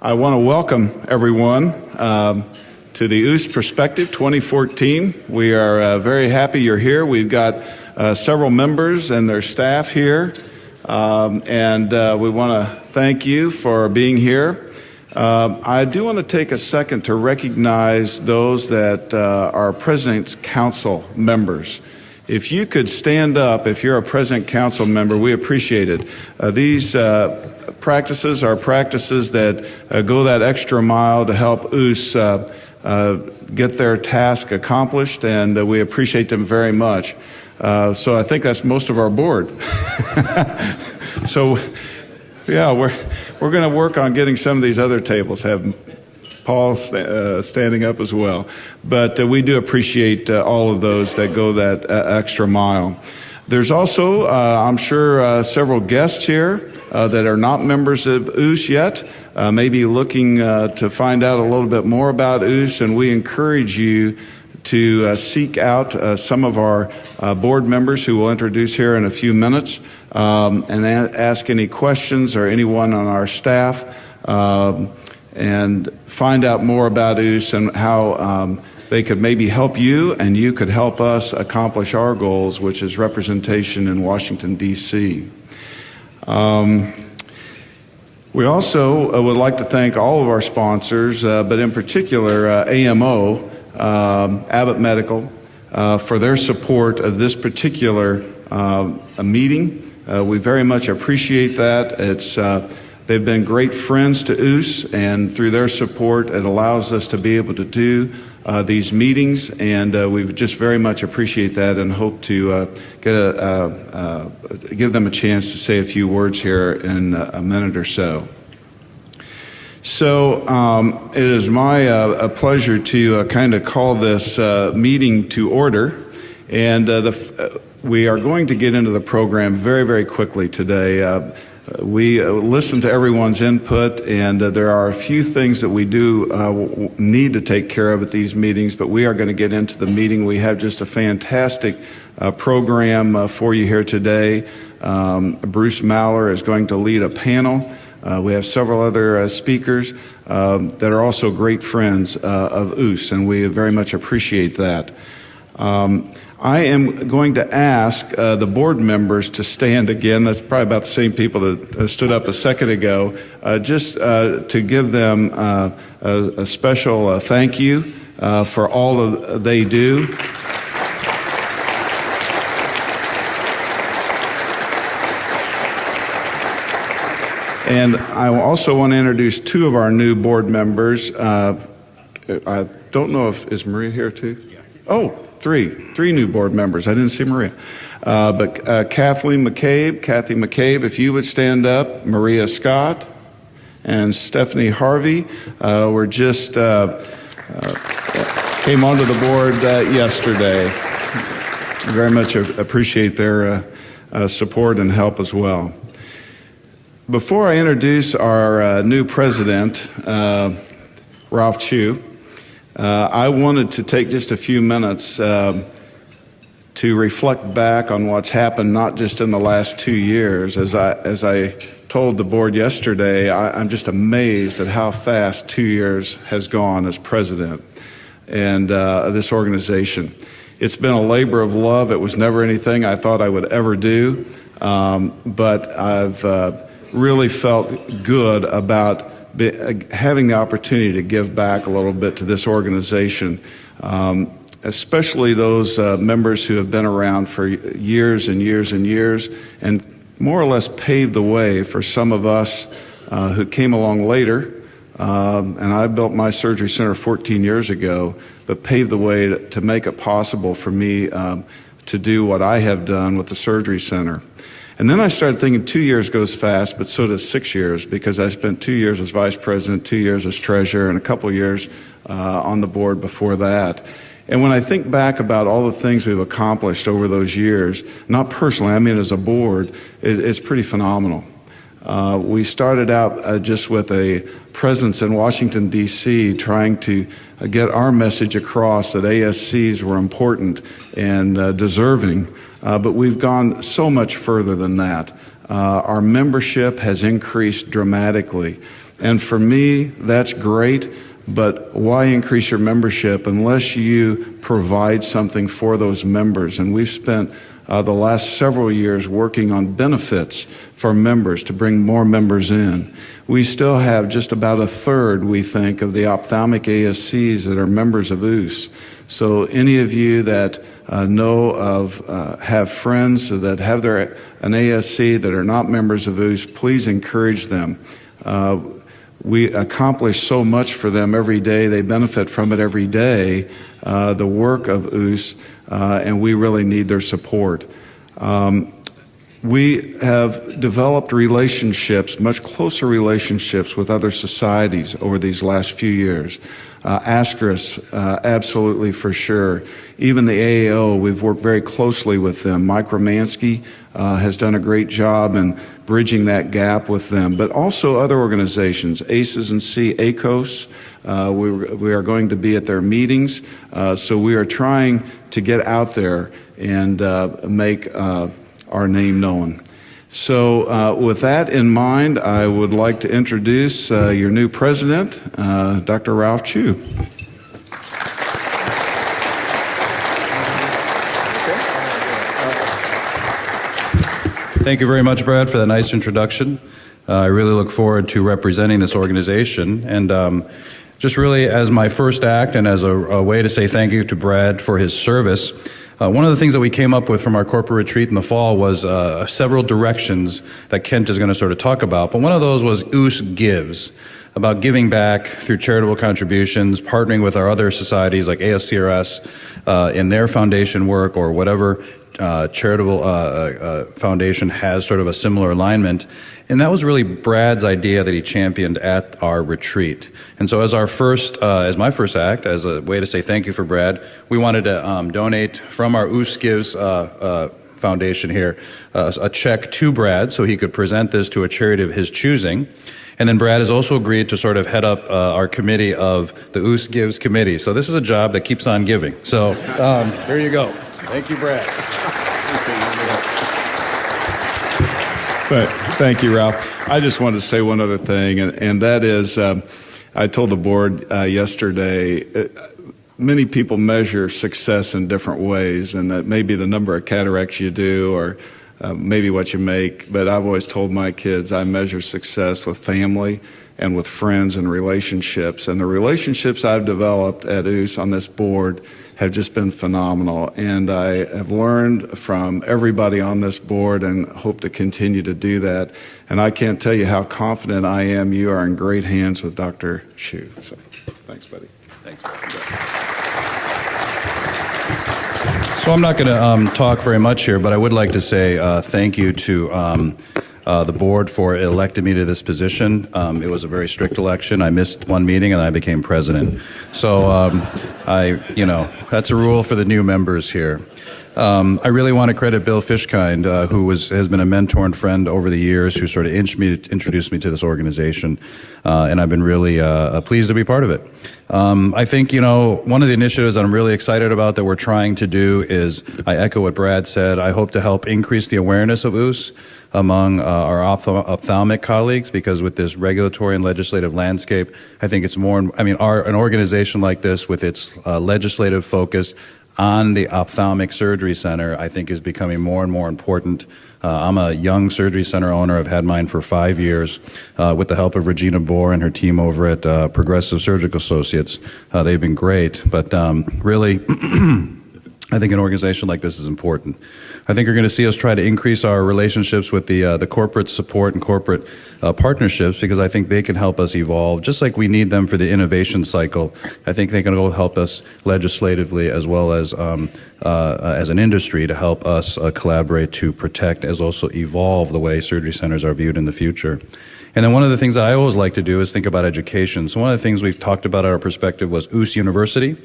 I want to welcome everyone to the OOSS Perspective 2014. We are very happy you're here. We've got several members and their staff here, and we want to thank you for being here. I do want to take a second to recognize those that are President's Council members. If you could stand up, if you're a President Council member, we appreciate it. These practices are practices that go that extra mile to help OOSS get their task accomplished, and we appreciate them very much. So I think that's most of our board. So, yeah, we're going to work on getting some of these other tables, have Paul standing up as well. But we do appreciate all of those that go that extra mile. There's also, I'm sure, several guests here that are not members of OOSS yet, maybe looking to find out a little bit more about OOSS, and we encourage you to seek out some of our board members who we'll introduce here in a few minutes, and ask any questions, or anyone on our staff, and find out more about OOSS and how they could maybe help you, and you could help us accomplish our goals, which is representation in Washington, D.C. We also would like to thank all of our sponsors, but in particular AMO, Abbott Medical, for their support of this particular meeting. We very much appreciate that. They've been great friends to OOSS, and through their support, it allows us to be able to do these meetings, and we just very much appreciate that, and hope to give them a chance to say a few words here in a minute or so. So it is my pleasure to kind of call this meeting to order, and we are going to get into the program very, very quickly today. We listen to everyone's input, and there are a few things that we do need to take care of at these meetings, but we are going to get into the meeting. We have just a fantastic program for you here today. Bruce Maller is going to lead a panel. We have several other speakers that are also great friends of OOSS, and we very much appreciate that. I am going to ask the board members to stand again. That's probably about the same people that stood up a second ago, just to give them a special thank you for all that they do. And I also want to introduce two of our new board members. I don't know is Maria here too? Oh, three new board members. I didn't see Maria. But Kathy McCabe, if you would stand up. Maria Scott and Stephanie Harvey were just came onto the board yesterday. Very much appreciate their support and help as well. Before I introduce our new president, Ralph Chu, I wanted to take just a few minutes to reflect back on what's happened, not just in the last 2 years. As I told the board yesterday, I'm just amazed at how fast 2 years has gone as president and this organization. It's been a labor of love. It was never anything I thought I would ever do, but I've really felt good about having the opportunity to give back a little bit to this organization, especially those members who have been around for years and years and years, and more or less paved the way for some of us who came along later. And I built my surgery center 14 years ago, but paved the way to make it possible for me to do what I have done with the surgery center. And then I started thinking 2 years goes fast, but so does 6 years, because I spent 2 years as vice president, 2 years as treasurer, and a couple years on the board before that. And when I think back about all the things we've accomplished over those years, not personally, I mean as a board, it's pretty phenomenal. We started out just with a presence in Washington, D.C., trying to get our message across that ASCs were important and deserving. But we've gone so much further than that. Our membership has increased dramatically. And for me, that's great, but why increase your membership unless you provide something for those members? And we've spent the last several years working on benefits for members to bring more members in. We still have just about a third, we think, of the ophthalmic ASCs that are members of OOSS. So any of you that know of, have friends that have an ASC that are not members of OOSS, please encourage them. We accomplish so much for them every day. They benefit from it every day, the work of OOSS, and we really need their support. We have developed relationships, much closer relationships with other societies over these last few years. ASCRS, absolutely for sure. Even the AAO, we've worked very closely with them. Mike Romansky has done a great job in bridging that gap with them, but also other organizations, ACES and ACOS. We are going to be at their meetings, so we are trying to get out there and make our name known. So with that in mind, I would like to introduce your new president, Dr. Ralph Chu. Thank you very much, Brad, for that nice introduction. I really look forward to representing this organization, and just really as my first act and as a way to say thank you to Brad for his service. One of the things that we came up with from our corporate retreat in the fall was several directions that Kent is going to sort of talk about, but one of those was OOSS Gives, about giving back through charitable contributions, partnering with our other societies like ASCRS in their foundation work or whatever charitable foundation has sort of a similar alignment. And that was really Brad's idea that he championed at our retreat. And so as my first act, as a way to say thank you for Brad, we wanted to donate from our OOSS Gives foundation here a check to Brad so he could present this to a charity of his choosing. And then Brad has also agreed to sort of head up our committee of the OOSS Gives committee. So this is a job that keeps on giving. So there you go. Thank you, Brad. Thank you, Ralph. I just wanted to say one other thing, and that is, I told the board yesterday, many people measure success in different ways, and that may be the number of cataracts you do or maybe what you make, but I've always told my kids I measure success with family and with friends and relationships, and the relationships I've developed at OOSS on this board have just been phenomenal, and I have learned from everybody on this board and hope to continue to do that. And I can't tell you how confident I am you are in great hands with Dr. Chu. So, thanks, buddy. Thanks. So I'm not going to talk very much here, but I would like to say thank you to the board for electing me to this position. It was a very strict election. I missed one meeting and I became president. So that's a rule for the new members here. I really want to credit Bill Fishkind, who has been a mentor and friend over the years, who sort of introduced me to this organization, and I've been really pleased to be part of it. I think, one of the initiatives that I'm really excited about that we're trying to do is, I echo what Brad said, I hope to help increase the awareness of OOSS among our ophthalmic colleagues, because with this regulatory and legislative landscape, I think it's more, an organization like this with its legislative focus on the ophthalmic surgery center, I think is becoming more and more important. I'm a young surgery center owner. I've had mine for 5 years with the help of Regina Bohr and her team over at Progressive Surgical Associates. They've been great, but really, I think an organization like this is important. I think you're going to see us try to increase our relationships with the corporate support and corporate partnerships, because I think they can help us evolve, just like we need them for the innovation cycle. I think they can help us legislatively as well as an industry to help us collaborate to protect as also evolve the way surgery centers are viewed in the future. And then one of the things that I always like to do is think about education. So one of the things we've talked about at our perspective was OOSS University.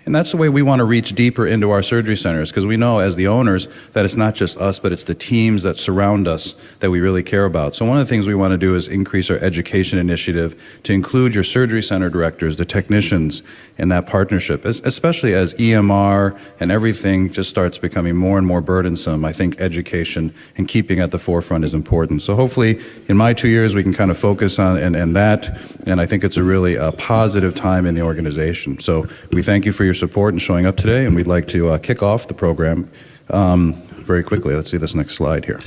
And that's the way we want to reach deeper into our surgery centers, because we know as the owners that it's not just us, but it's the teams that surround us that we really care about. So one of the things we want to do is increase our education initiative to include your surgery center directors, the technicians, in that partnership, especially as EMR and everything just starts becoming more and more burdensome. I think education and keeping at the forefront is important. So hopefully in my 2 years we can kind of focus on and that, and I think it's a really positive time in the organization. So we thank you for your support and showing up today, and we'd like to kick off the program very quickly. Let's see this next slide here.